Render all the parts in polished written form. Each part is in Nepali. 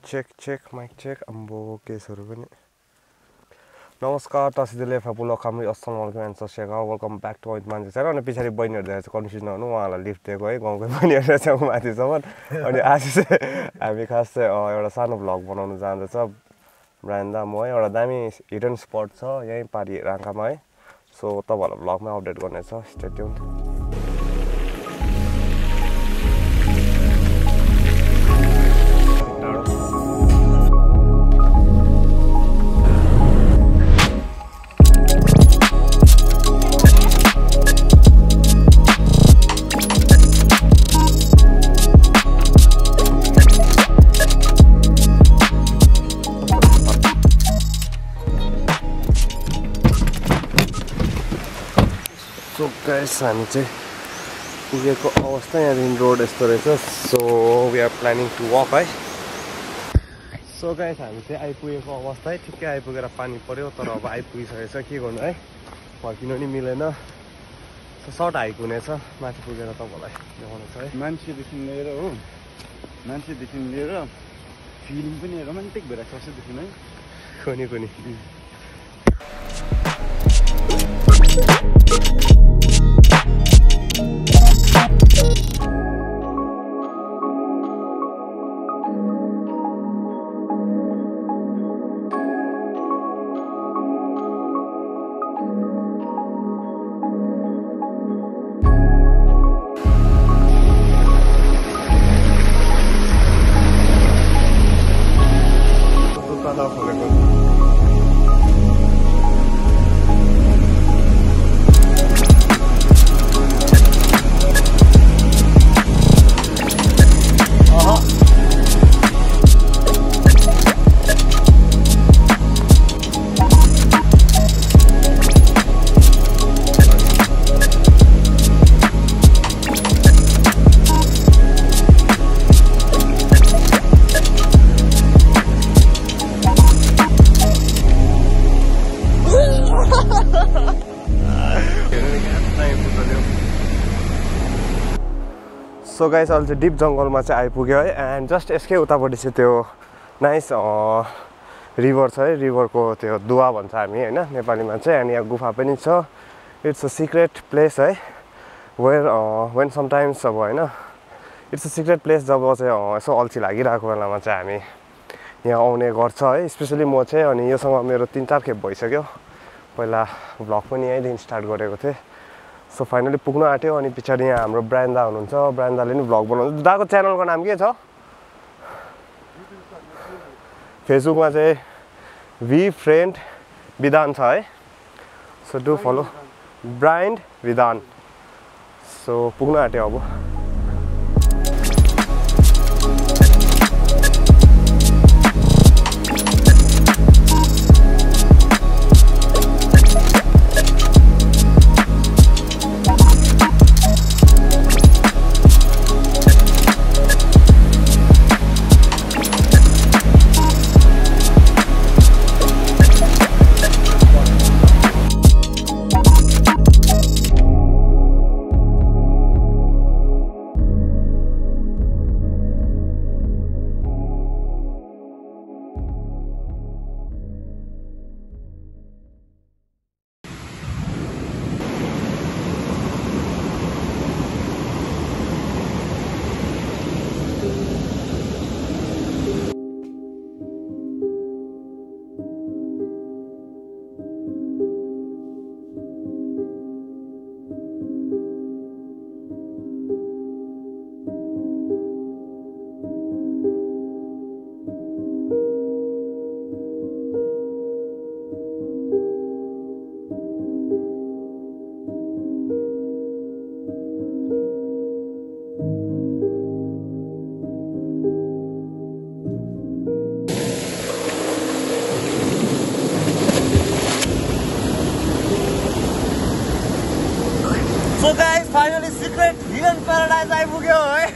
चेक माइक चेक अम्बो केसहरु पनि नमस्कार तसिदले फपुल कमरी अस्सलाम वालेकुम एन्ड सस्यका वेलकम ब्याक टु माइ मान्छे छैन अनि पछाडी बहिनीहरु देखेर चाहिँ कन्फ्युज नहुनु उहाँलाई लिफ्ट दिएको है गाउँकै बहिनीहरु चाहिँ माथिसम्म अनि आज चाहिँ हामी खास चाहिँ एउटा सानो भ्लग बनाउन जाँदैछ ब्रान्डा म है एउटा दामी हिडन स्पट छ यही पारी राङ्कामा है सो तपाईहरुलाई भ्लगमा अपडेट गर्नेछ स्टे ट्युन So guys, हामी चाहिँ पुगेको अवस्था यहाँ रोड यस्तो रहेछ so we are planning to walk है सो गाइस हामी चाहिँ आइपुगेको अवस्था है ठिक्कै आइपुगेर पानी पर्यो तर अब आइपुगिसकेछ के गर्नु है फर्किनु नि मिलेन सर्ट हाइक हुनेछ माथि पुगेर तपाईलाई देखाउनेछ है मान्छेदेखि लिएर हो मान्छेदेखि लिएर फिलिङ पनि रोमान्टिक भइरहेको छ देखिन है कुनी सो गाइस अहिले चाहिँ डिप जङ्गलमा चाहिँ आइपुग्यो है एन्ड जस्ट यसकै उतापट्टि चाहिँ त्यो नाइस रिभर छ है रिभरको त्यो दुवा भन्छ हामी हैन नेपालीमा चाहिँ अनि यहाँ गुफा पनि छ इट्स अ सिक्रेट प्लेस है वेयर वेन समटाइम्स अब हैन इट्स अ सिक्रेट प्लेस जब चाहिँ यसो अल्छी लागिरहेको बेलामा चाहिँ हामी यहाँ आउने गर्छ है स्पेसली म चाहिँ अनि योसँग मेरो 3-4 खेप भइसक्यो पहिला भ्लग पनि यहीँदेखि स्टार्ट गरेको थिएँ सो फाइनली पुग्न आँट्यो अनि पछाडि यहाँ हाम्रो ब्रान्डा हुनुहुन्छ ब्रान्डाले नि भ्लग बनाउँछ दाको च्यानलको नाम के छ फेसबुकमा चाहिँ वी फ्रेन्ड विधान छ है सो डु फलो ब्रान्ड विधान सो पुग्न आँट्यो अब So guys, finally secret hidden paradise आइपुग्यो है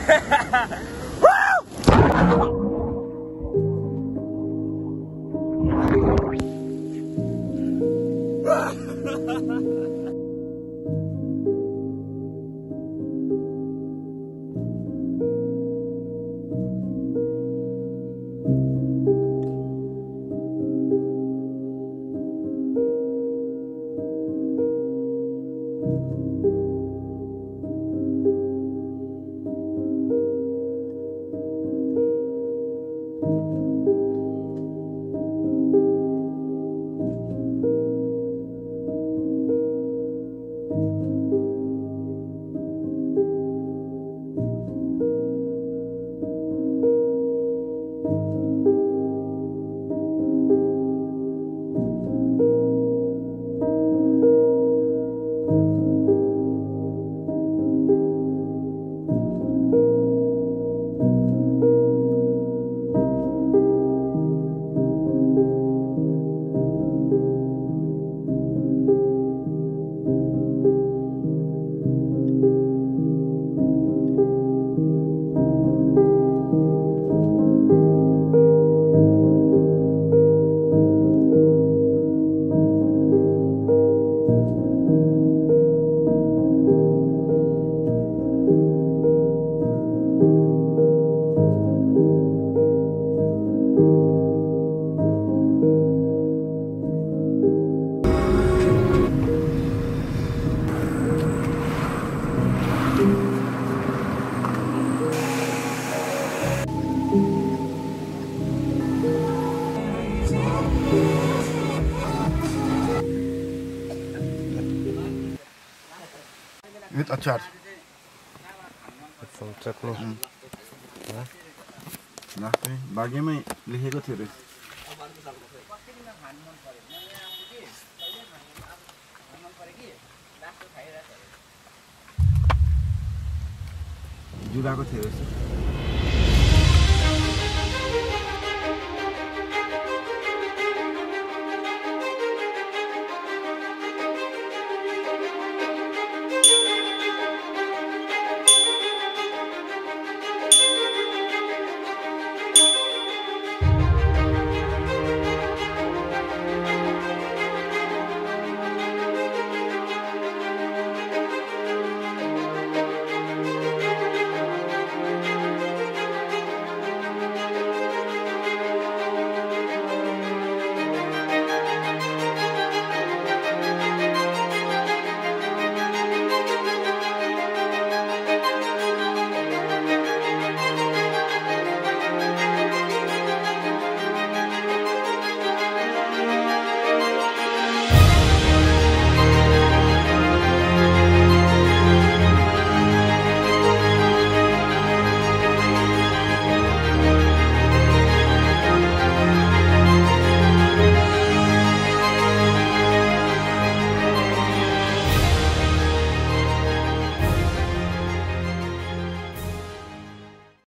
विथ अचार चटनी लास्टै बागेमै लेखेको थियो रहेछ जुलाको थियो रहेछ